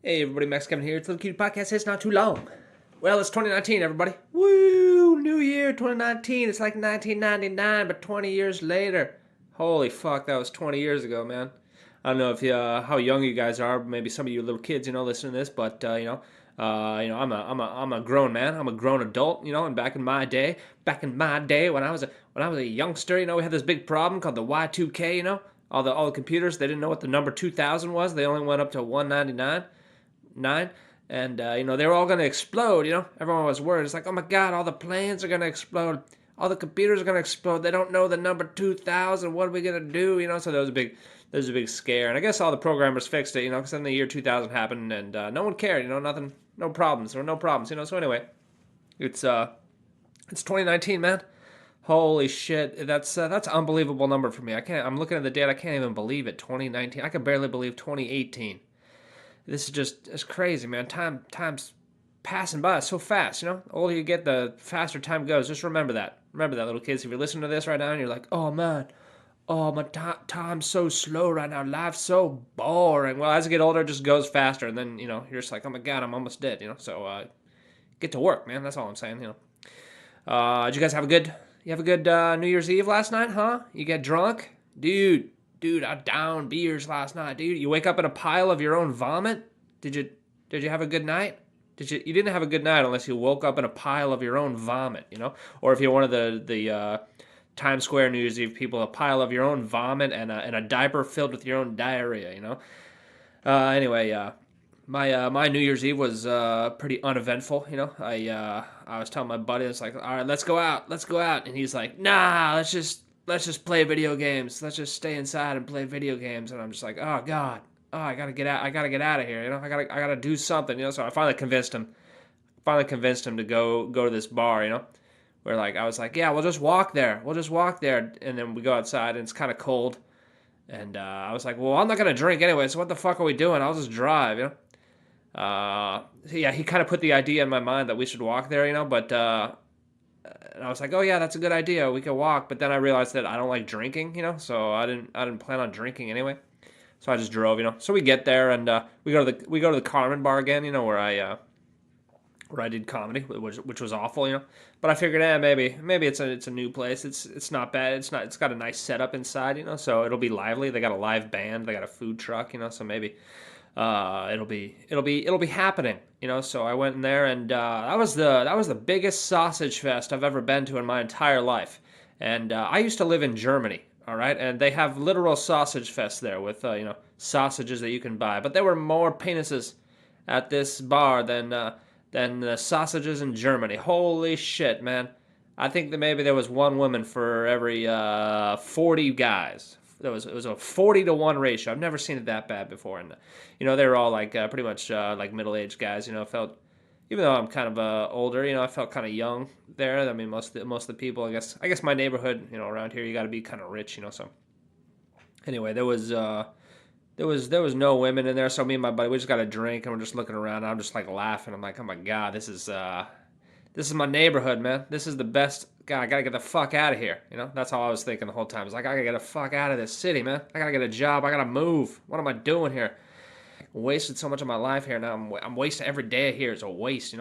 Hey everybody, Max Kevin here. It's a Little Cutie Podcast. It's not too long. Well, it's 2019, everybody. Woo! New year, 2019. It's like 1999, but 20 years later. Holy fuck, that was 20 years ago, man. I don't know if how young you guys are. Maybe some of you little kids, listening to this, but I'm a grown man. I'm a grown adult, and back in my day, when I was a youngster, we had this big problem called the Y2K. All the computers, they didn't know what the number 2000 was. They only went up to 199. And they were all going to explode. Everyone was worried. It's like, oh my god, all the planes are going to explode, all the computers are going to explode. They don't know the number 2000. What are we going to do? So there was a big scare. And I guess all the programmers fixed it, because then the year 2000 happened, and no one cared. Nothing, no problems. There were no problems. So anyway, it's 2019, man. Holy shit, that's unbelievable number for me. I'm looking at the date. I can't even believe it. 2019. I can barely believe 2018. This is just, it's crazy, man. Time's passing by so fast. The older you get, the faster time goes. Just remember that. Remember that, little kids. If you're listening to this right now and you're like, oh man, oh my time's so slow right now. Life's so boring. Well, as you get older, it just goes faster, and then you're just like, oh my god, I'm almost dead. So get to work, man. That's all I'm saying. Did you guys have a good? You have a good New Year's Eve last night, huh? You get drunk, dude, I downed beers last night, dude. You wake up in a pile of your own vomit. Did you have a good night? You didn't have a good night unless you woke up in a pile of your own vomit, Or if you're one of the Times Square New Year's Eve people, a pile of your own vomit and a diaper filled with your own diarrhea, Anyway, my New Year's Eve was pretty uneventful. I was telling my buddy, it's like, all right, let's go out, and he's like, nah, let's just play video games. Let's just stay inside and play video games. And I'm just like, oh god, oh I gotta get out. I gotta get out of here. I gotta do something. So I finally convinced him. To go to this bar. Where like I was like, yeah, we'll just walk there. And then we go outside and it's kind of cold. And I was like, well, I'm not gonna drink anyway. So what the fuck are we doing? I'll just drive. Yeah, he kind of put the idea in my mind that we should walk there. But and I was like, oh yeah, that's a good idea. We could walk. But then I realized that I don't like drinking. So I didn't plan on drinking anyway. So I just drove. So we get there and we go to the Karman Bar again. Where I did comedy, which was awful. But I figured, maybe it's a new place. It's not bad. It's got a nice setup inside. So it'll be lively. They got a live band. They got a food truck. So maybe it'll be happening. So I went in there, and that was the biggest sausage fest I've ever been to in my entire life. And I used to live in Germany, all right, and they have literal sausage fest there with sausages that you can buy. But there were more penises at this bar than the sausages in Germany. Holy shit, man! I think that maybe there was one woman for every 40 guys. It was a 40-to-1 ratio. I've never seen it that bad before. And they were all like pretty much like middle-aged guys. Felt, even though I'm kind of older, I felt kind of young there. I mean, most of the people, I guess my neighborhood, around here, you got to be kind of rich, So anyway, there was no women in there. So me and my buddy, we just got a drink and we're just looking around. And I'm just like laughing. I'm like, oh my god, this is my neighborhood, man. This is the best. God, I gotta get the fuck out of here. That's all I was thinking the whole time. It's like, I gotta get the fuck out of this city, man. I gotta get a job. I gotta move. What am I doing here? I wasted so much of my life here now. I'm wasting every day here. It's a waste.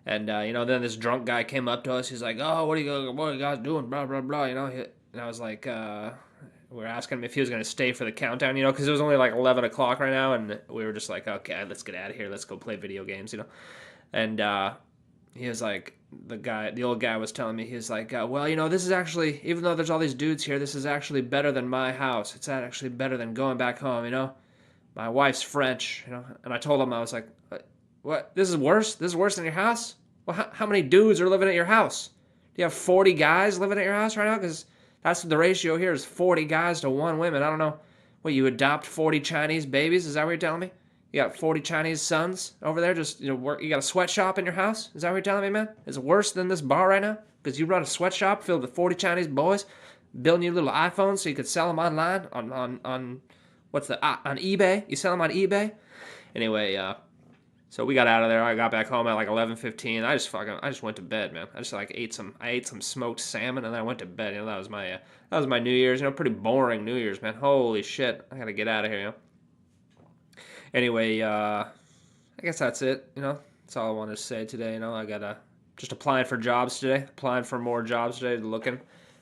And then this drunk guy came up to us. He's like, oh, what are you guys doing? Blah blah blah. And I was like, we were asking him if he was gonna stay for the countdown. Because it was only like 11 o'clock right now, and we were just like, okay, let's get out of here. Let's go play video games. And he was like, the old guy was telling me, he was like, well, this is actually, even though there's all these dudes here, this is actually better than my house. It's actually better than going back home. My wife's French. And I told him, I was like, what? This is worse? This is worse than your house? Well, how many dudes are living at your house? Do you have 40 guys living at your house right now? Because that's the ratio here is 40 guys to 1 woman. I don't know. What, you adopt 40 Chinese babies? Is that what you're telling me? You got 40 Chinese sons over there just, work. You got a sweatshop in your house? Is that what you're telling me, man? Is it worse than this bar right now? Because you run a sweatshop filled with 40 Chinese boys building you little iPhones so you could sell them online on on eBay? You sell them on eBay? Anyway, so we got out of there. I got back home at like 11:15. I just went to bed, man. I just like ate some smoked salmon and then I went to bed. That was my New Year's. Pretty boring New Year's, man. Holy shit. I got to get out of here, Anyway, I guess that's it. That's all I wanted to say today. I gotta just applying for jobs today, applying for more jobs today, looking.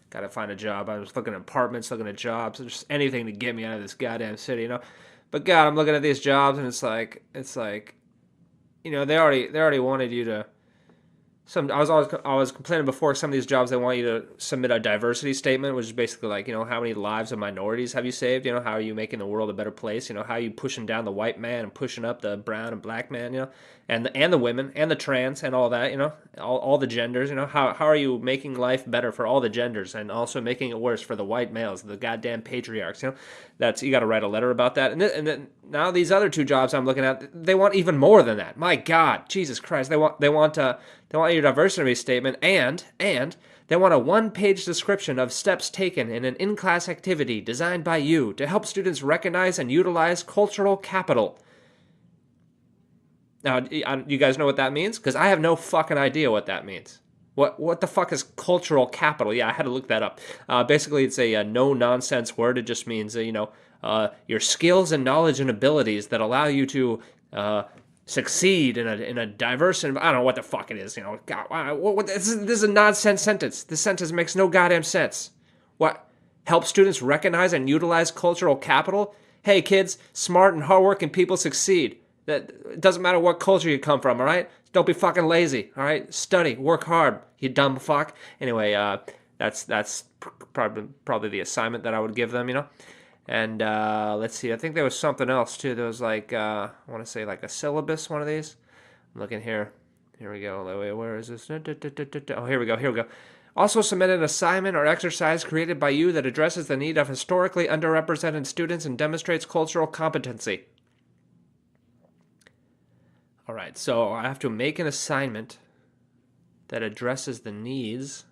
Gotta find a job. I was looking at apartments, looking at jobs, just anything to get me out of this goddamn city. But God, I'm looking at these jobs and it's like, they already wanted you to. I was complaining before, some of these jobs they want you to submit a diversity statement, which is basically like, how many lives of minorities have you saved? How are you making the world a better place? How are you pushing down the white man and pushing up the brown and black man? And the women and the trans and all that. All the genders. How are you making life better for all the genders and also making it worse for the white males, the goddamn patriarchs? That's, you got to write a letter about that. And then now these other two jobs I'm looking at, they want even more than that. My God, Jesus Christ, they want your diversity statement, and they want a one-page description of steps taken in an in-class activity designed by you to help students recognize and utilize cultural capital. Now, you guys know what that means? Because I have no fucking idea what that means. What the fuck is cultural capital? Yeah, I had to look that up. Basically, it's a no-nonsense word. It just means, your skills and knowledge and abilities that allow you to succeed in a diverse and I don't know what the fuck it is. God, this is a nonsense sentence. This sentence makes no goddamn sense. What? Help students recognize and utilize cultural capital? Hey, kids, smart and hardworking people succeed. That it doesn't matter what culture you come from, all right? Don't be fucking lazy, all right? Study, work hard, you dumb fuck. Anyway, that's probably the assignment that I would give them, And let's see, I think there was something else too. There was like, I want to say like a syllabus, one of these. I'm looking here. Here we go. Wait, where is this? Oh, here we go. Also submit an assignment or exercise created by you that addresses the need of historically underrepresented students and demonstrates cultural competency. All right, so I have to make an assignment that addresses the needs.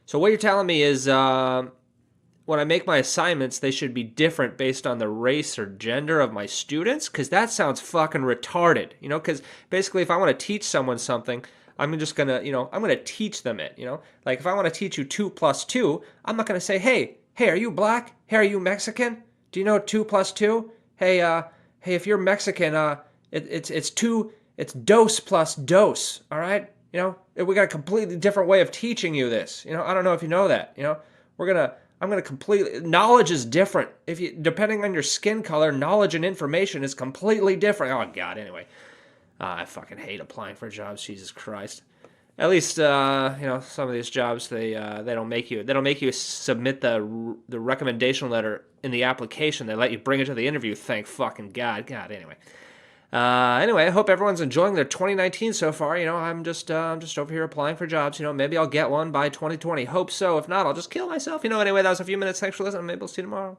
So what you're telling me is when I make my assignments, they should be different based on the race or gender of my students? Because that sounds fucking retarded, because basically if I want to teach someone something, I'm just going to, I'm going to teach them it, Like if I want to teach you 2 plus 2, I'm not going to say, hey, are you black? Hey, are you Mexican? Do you know 2 plus 2? Hey, if you're Mexican, it's dose plus dose, all right? We got a completely different way of teaching you this. I don't know if you know that. I'm gonna completely, knowledge is different. Depending on your skin color, knowledge and information is completely different. Oh God, anyway. I fucking hate applying for jobs, Jesus Christ. At least some of these jobs they don't make you submit the recommendation letter in the application. They let you bring it to the interview. Thank fucking God. Anyway. Anyway, I hope everyone's enjoying their 2019 so far. I'm just over here applying for jobs. Maybe I'll get one by 2020. Hope so. If not, I'll just kill myself. Anyway, that was a few minutes. Thanks for listening. Maybe we'll see you tomorrow.